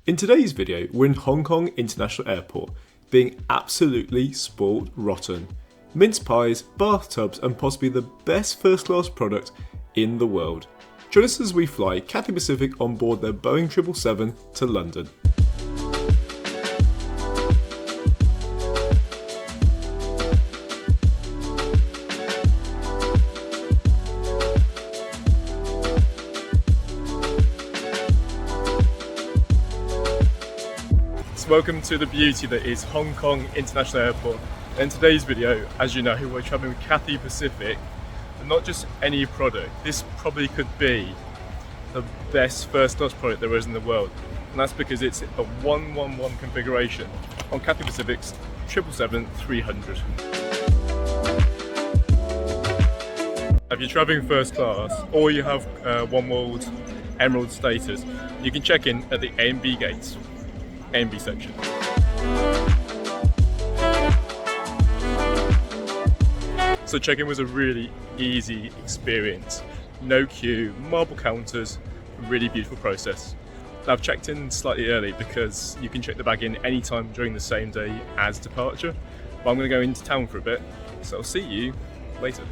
In today's video, we're in Hong Kong International Airport, being absolutely spoiled rotten. Mince pies, bathtubs, and possibly the best first class product in the world. Join us as we fly Cathay Pacific on board their Boeing 777 to London. Welcome to the beauty that is Hong Kong International Airport. In today's video, as you know, we're travelling with Cathay Pacific, and not just any product. This probably could be the best first class product there is in the world, and that's because it's a 111 configuration on Cathay Pacific's 777-300. If you're travelling first class or you have One World Emerald status, you can check in at the A and B gates. A and B section. So check-in was a really easy experience. No queue, marble counters, really beautiful process. I've checked in slightly early because you can check the bag in anytime during the same day as departure. But I'm going to go into town for a bit, so I'll see you later.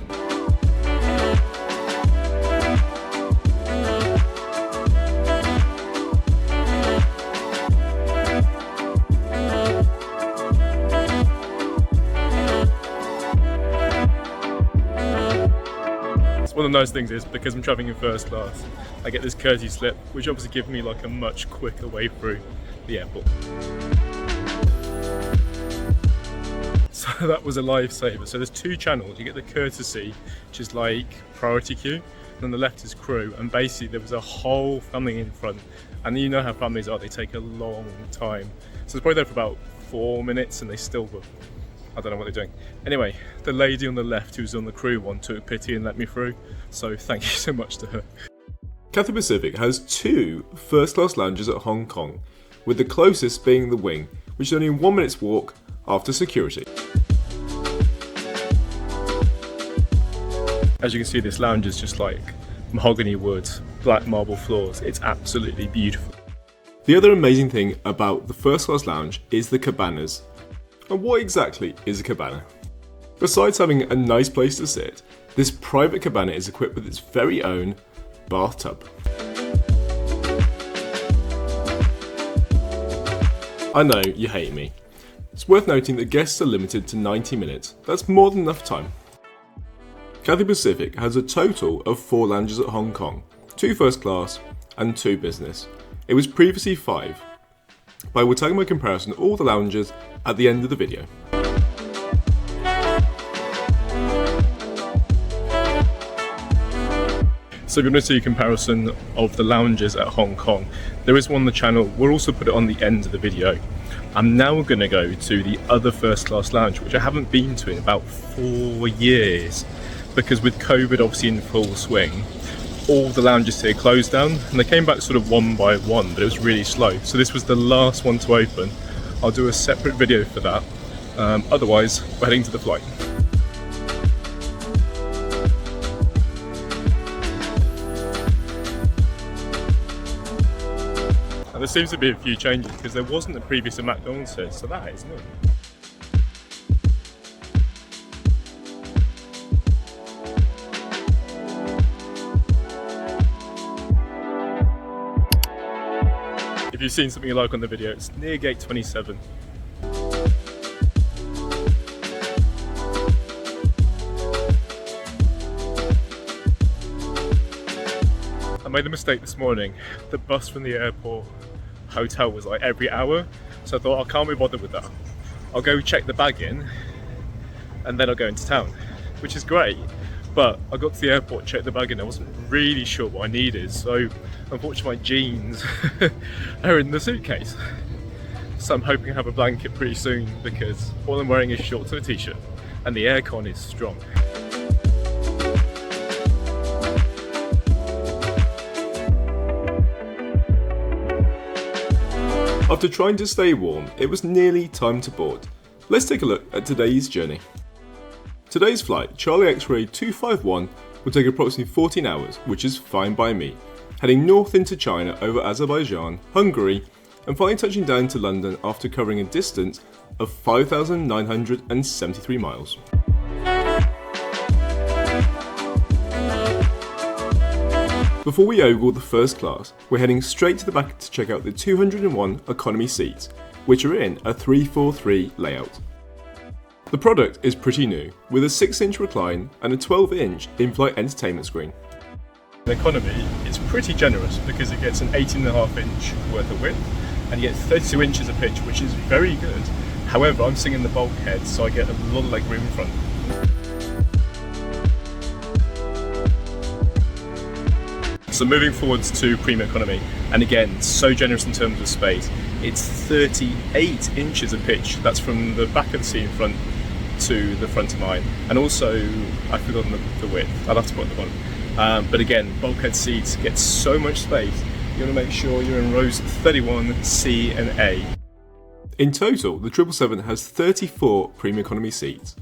One of the nice things is, because I'm travelling in first class, I get this courtesy slip, which obviously gives me like a much quicker way through the airport. So that was a lifesaver. So there's two channels. You get the courtesy, which is like priority queue, and on the left is crew, and basically there was a whole family in front, and you know how families are, they take a long time. So it's probably there for about 4 minutes and they still were, I don't know what they're doing. Anyway, the lady on the left who's on the crew one took pity and let me through, so thank you so much to her. Cathay Pacific has two first class lounges at Hong Kong, with the closest being the wing, which is only 1 minute's walk after security. As you can see, this lounge is just like mahogany wood, black marble floors. It's absolutely beautiful. The other amazing thing about the first class lounge is the cabanas. And what exactly is a cabana? Besides having a nice place to sit, this private cabana is equipped with its very own bathtub. I know, you hate me. It's worth noting that guests are limited to 90 minutes. That's more than enough time. Cathay Pacific has a total of 4 lounges at Hong Kong, 2 first class and 2 business. It was previously 5. But I will tell you my comparison of all the lounges at the end of the video. So if you want to see a comparison of the lounges at Hong Kong, there is one on the channel. We'll also put it on the end of the video. I'm now going to go to the other first class lounge, which I haven't been to in about 4 years, because with COVID obviously in full swing, all the lounges here closed down, and they came back sort of one by one, but it was really slow. So this was the last one to open. I'll do a separate video for that. Otherwise, we're heading to the flight. And there seems to be a few changes, because there wasn't a previous McDonald's here, so that is new. If you've seen something you like on the video, it's near gate 27. I made a mistake this morning. The bus from the airport hotel was like every hour, so I thought I can't be bothered with that. I'll go check the bag in and then I'll go into town, which is great. But I got to the airport, checked the bag in, I wasn't really sure what I needed, so unfortunately my jeans are in the suitcase. So I'm hoping to have a blanket pretty soon, because all I'm wearing is shorts and a t-shirt, and the aircon is strong. After trying to stay warm, it was nearly time to board. Let's take a look at today's journey. Today's flight, Charlie X-Ray 251, will take approximately 14 hours, which is fine by me, heading north into China over Azerbaijan, Hungary, and finally touching down to London after covering a distance of 5,973 miles. Before we ogle the first class, we're heading straight to the back to check out the 201 economy seats, which are in a 343 layout. The product is pretty new, with a 6-inch recline and a 12-inch in-flight entertainment screen. The economy is pretty generous because it gets an 18.5-inch worth of width and you get 32 inches of pitch, which is very good. However, I'm sitting in the bulkhead, so I get a lot of leg room in front. So moving forwards to premium economy, and again, so generous in terms of space. It's 38 inches of pitch. That's from the back of the seat in front to the front of mine. And also, I've forgotten the width. I'll have to put the one. But again, bulkhead seats get so much space. You want to make sure you're in rows 31, C and A. In total, the 777 has 34 premium economy seats.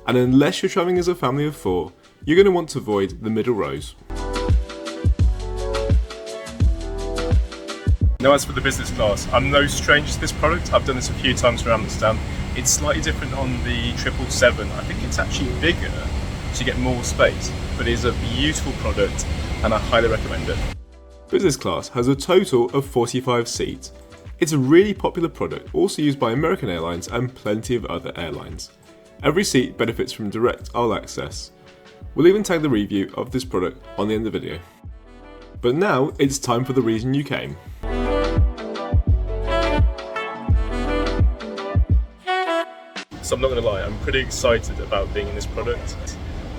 And unless you're travelling as a family of 4, you're going to want to avoid the middle rows. Now as for the business class, I'm no stranger to this product. I've done this a few times for Amsterdam. It's slightly different on the 777. I think it's actually bigger, so you get more space, but it is a beautiful product and I highly recommend it. Business class has a total of 45 seats. It's a really popular product, also used by American Airlines and plenty of other airlines. Every seat benefits from direct aisle access. We'll even tag the review of this product on the end of the video. But now it's time for the reason you came. So I'm not going to lie, I'm pretty excited about being in this product,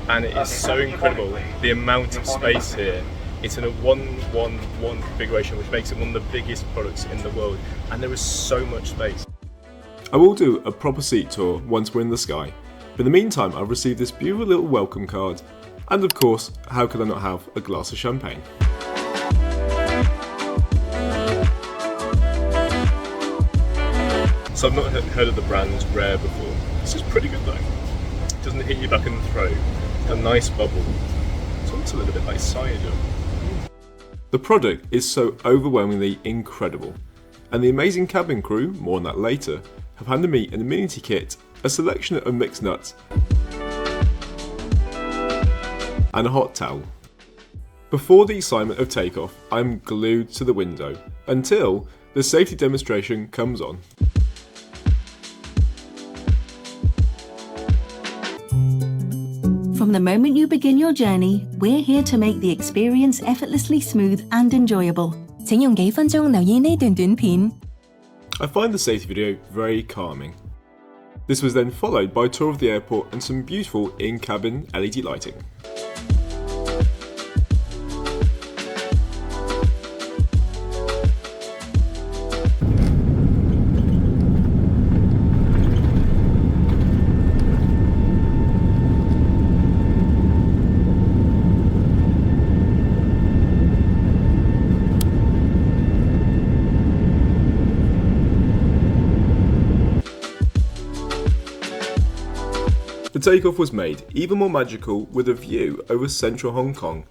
and it is so incredible, the amount of space here. It's in a 1-1-1 configuration, which makes it one of the biggest products in the world, and there is so much space. I will do a proper seat tour once we're in the sky, but in the meantime I've received this beautiful little welcome card, and of course, how could I not have a glass of champagne? So I've not heard of the brand Rare before. This is pretty good though. It doesn't hit you back in the throat. It's a nice bubble. It's also a little bit like cider. The product is so overwhelmingly incredible, and the amazing cabin crew, more on that later, have handed me an amenity kit, a selection of mixed nuts, and a hot towel. Before the excitement of takeoff, I'm glued to the window until the safety demonstration comes on. From the moment you begin your journey, we're here to make the experience effortlessly smooth and enjoyable. 請用幾分鐘留意呢段短片. I find the safety video very calming. This was then followed by a tour of the airport and some beautiful in-cabin LED lighting. The takeoff was made even more magical with a view over central Hong Kong,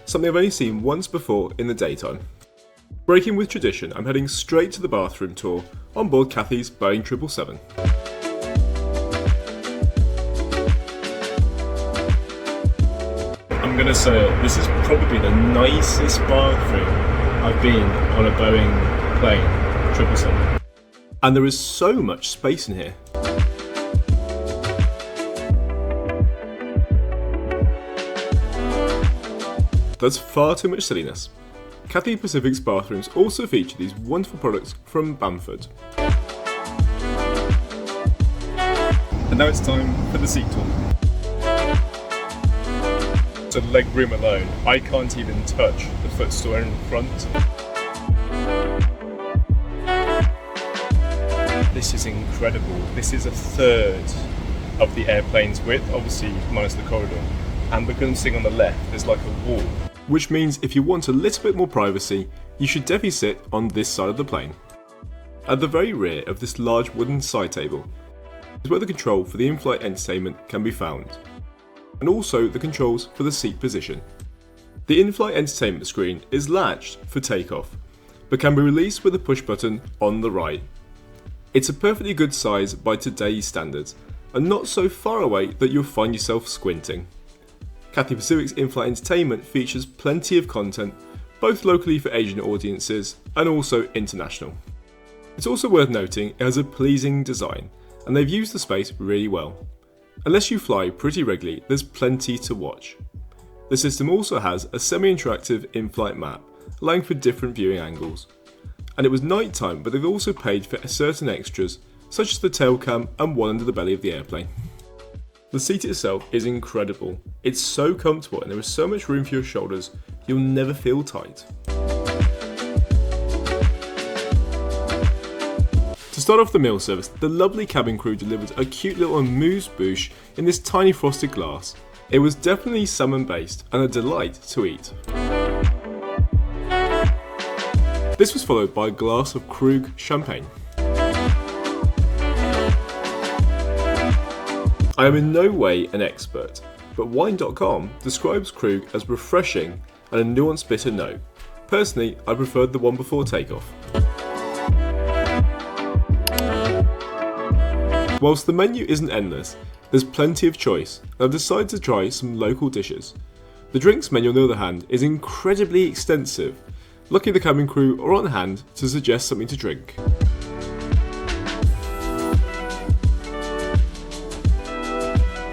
something I've only seen once before in the daytime. Breaking with tradition, I'm heading straight to the bathroom tour on board Cathay's Boeing 777. I'm going to say it, this is probably the nicest bathroom I've been on a Boeing plane, 777. And there is so much space in here. That's far too much silliness. Cathay Pacific's bathrooms also feature these wonderful products from Bamford. And now it's time for the seat tour. So leg room alone, I can't even touch the footstool in front. This is incredible. This is a third of the airplane's width, obviously minus the corridor. And because I'm sitting on the left, there's like a wall. Which means if you want a little bit more privacy, you should definitely sit on this side of the plane. At the very rear of this large wooden side table is where the control for the in-flight entertainment can be found, and also the controls for the seat position. The in-flight entertainment screen is latched for takeoff, but can be released with a push button on the right. It's a perfectly good size by today's standards, and not so far away that you'll find yourself squinting. Cathay Pacific's in-flight entertainment features plenty of content, both locally for Asian audiences and also international. It's also worth noting it has a pleasing design, and they've used the space really well. Unless you fly pretty regularly, there's plenty to watch. The system also has a semi-interactive in-flight map, allowing for different viewing angles. And it was night time, but they've also paid for certain extras, such as the tail cam and one under the belly of the airplane. The seat itself is incredible. It's so comfortable and there is so much room for your shoulders, you'll never feel tight. To start off the meal service, the lovely cabin crew delivered a cute little amuse-bouche in this tiny frosted glass. It was definitely salmon based and a delight to eat. This was followed by a glass of Krug champagne. I am in no way an expert, but wine.com describes Krug as refreshing and a nuanced bitter note. Personally, I preferred the one before takeoff. Whilst the menu isn't endless, there's plenty of choice, and I've decided to try some local dishes. The drinks menu on the other hand is incredibly extensive. Lucky the cabin crew are on hand to suggest something to drink.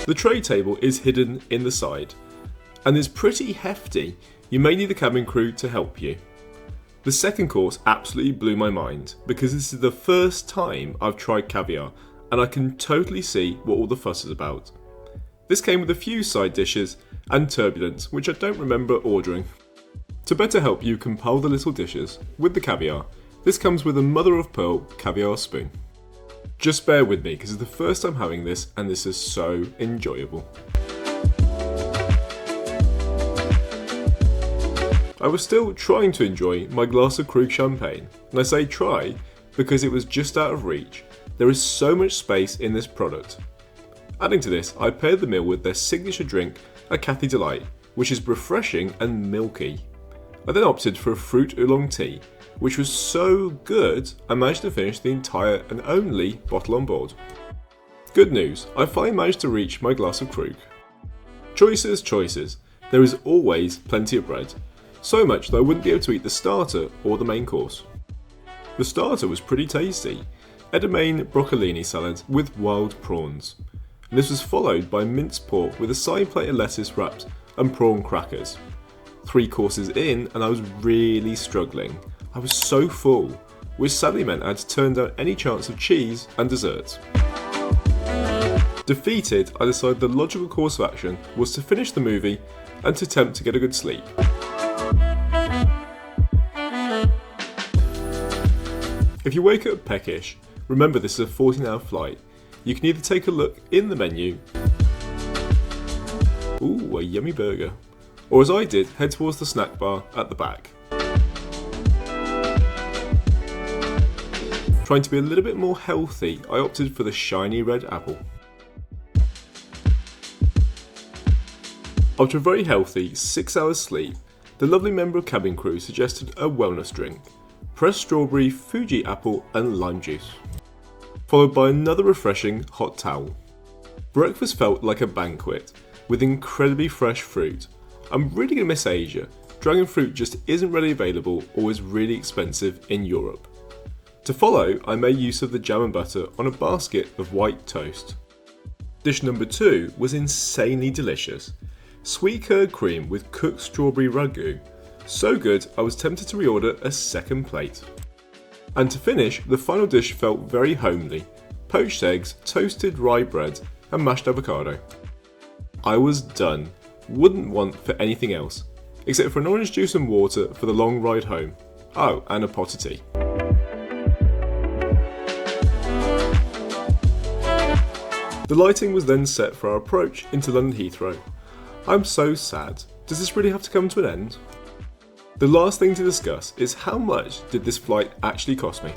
The tray table is hidden in the side, and is pretty hefty. You may need the cabin crew to help you. The second course absolutely blew my mind, because this is the first time I've tried caviar, and I can totally see what all the fuss is about. This came with a few side dishes and turbulence, which I don't remember ordering. To better help you compile the little dishes with the caviar, this comes with a mother of pearl caviar spoon. Just bear with me because it's the first time having this and this is so enjoyable. I was still trying to enjoy my glass of Krug champagne, and I say try because it was just out of reach. There is so much space in this product. Adding to this, I paired the meal with their signature drink, a Cathay Delight, which is refreshing and milky. I then opted for a fruit oolong tea, which was so good I managed to finish the entire and only bottle on board. Good news, I finally managed to reach my glass of Krug. Choices, choices. There is always plenty of bread, so much that I wouldn't be able to eat the starter or the main course. The starter was pretty tasty. Edamame broccolini salad with wild prawns. And this was followed by minced pork with a side plate of lettuce wraps and prawn crackers. 3 courses in and I was really struggling. I was so full, which sadly meant I had to turn down any chance of cheese and desserts. Defeated, I decided the logical course of action was to finish the movie and to attempt to get a good sleep. If you wake up peckish, remember this is a 14-hour flight. You can either take a look in the menu, ooh, a yummy burger, or as I did, head towards the snack bar at the back. Trying to be a little bit more healthy, I opted for the shiny red apple. After a very healthy 6 hours sleep, the lovely member of cabin crew suggested a wellness drink, pressed strawberry, Fuji apple and lime juice, followed by another refreshing hot towel. Breakfast felt like a banquet, with incredibly fresh fruit. I'm really going to miss Asia. Dragon fruit just isn't readily available or is really expensive in Europe. To follow, I made use of the jam and butter on a basket of white toast. Dish number 2 was insanely delicious. Sweet curd cream with cooked strawberry ragu. So good I was tempted to reorder a second plate. And to finish, the final dish felt very homely. Poached eggs, toasted rye bread and mashed avocado. I was done. Wouldn't want for anything else, except for an orange juice and water for the long ride home. Oh, and a pot of tea. The lighting was then set for our approach into London Heathrow. I'm so sad. Does this really have to come to an end? The last thing to discuss is how much did this flight actually cost me?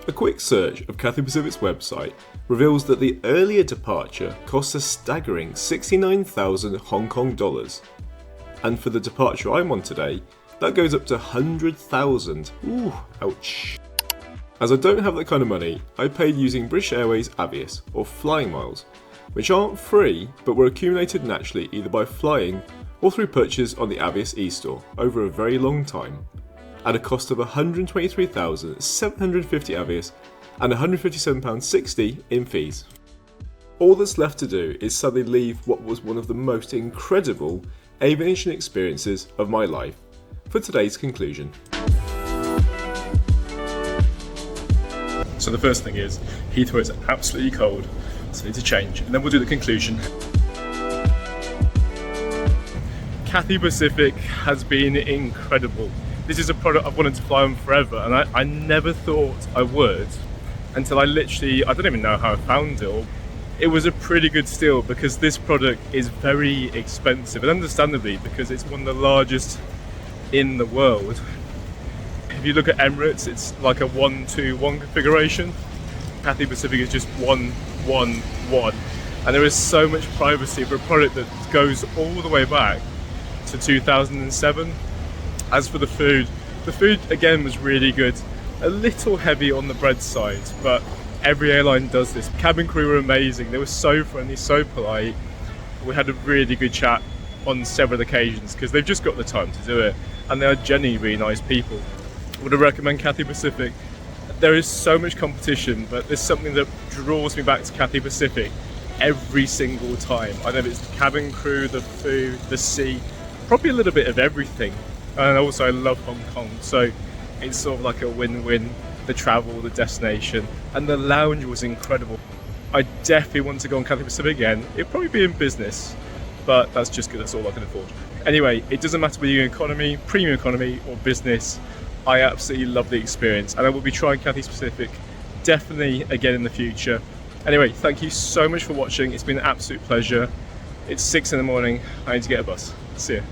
A quick search of Cathay Pacific's website reveals that the earlier departure cost a staggering 69,000 Hong Kong dollars. And for the departure I'm on today, That goes up to 100,000. Ooh, ouch. As I don't have that kind of money, I paid using British Airways Avios, or flying miles, which aren't free but were accumulated naturally either by flying or through purchase on the Avios e-store over a very long time, at a cost of 123,750 Avios and £157.60 in fees. All that's left to do is sadly leave what was one of the most incredible aviation experiences of my life for today's conclusion. So the first thing is, Heathrow is absolutely cold, so I need to change, and then we'll do the conclusion. Cathay Pacific has been incredible. This is a product I've wanted to fly on forever, and I never thought I would until I don't even know how I found it. It was a pretty good steal because this product is very expensive, and understandably because it's one of the largest in the world. If you look at Emirates, it's like a 1-2-1 configuration. Cathay Pacific is just 1-1-1, and there is so much privacy for a product that goes all the way back to 2007. As for the food again was really good. A little heavy on the bread side, but every airline does this. Cabin crew were amazing. They were so friendly, so polite. We had a really good chat on several occasions because they've just got the time to do it, and they are genuinely really nice people. Would I recommend Cathay Pacific? There is so much competition, but there's something that draws me back to Cathay Pacific every single time. I know it's the cabin crew, the food, the sea, probably a little bit of everything. And also I love Hong Kong, so it's sort of like a win-win. The travel, the destination, and the lounge was incredible. I definitely want to go on Cathay Pacific again. It'd probably be in business, but that's just good, that's all I can afford. Anyway, it doesn't matter whether you're economy, premium economy, or business. I absolutely love the experience, and I will be trying Cathay Pacific definitely again in the future. Anyway, thank you so much for watching. It's been an absolute pleasure. It's 6 in the morning. I need to get a bus. See ya.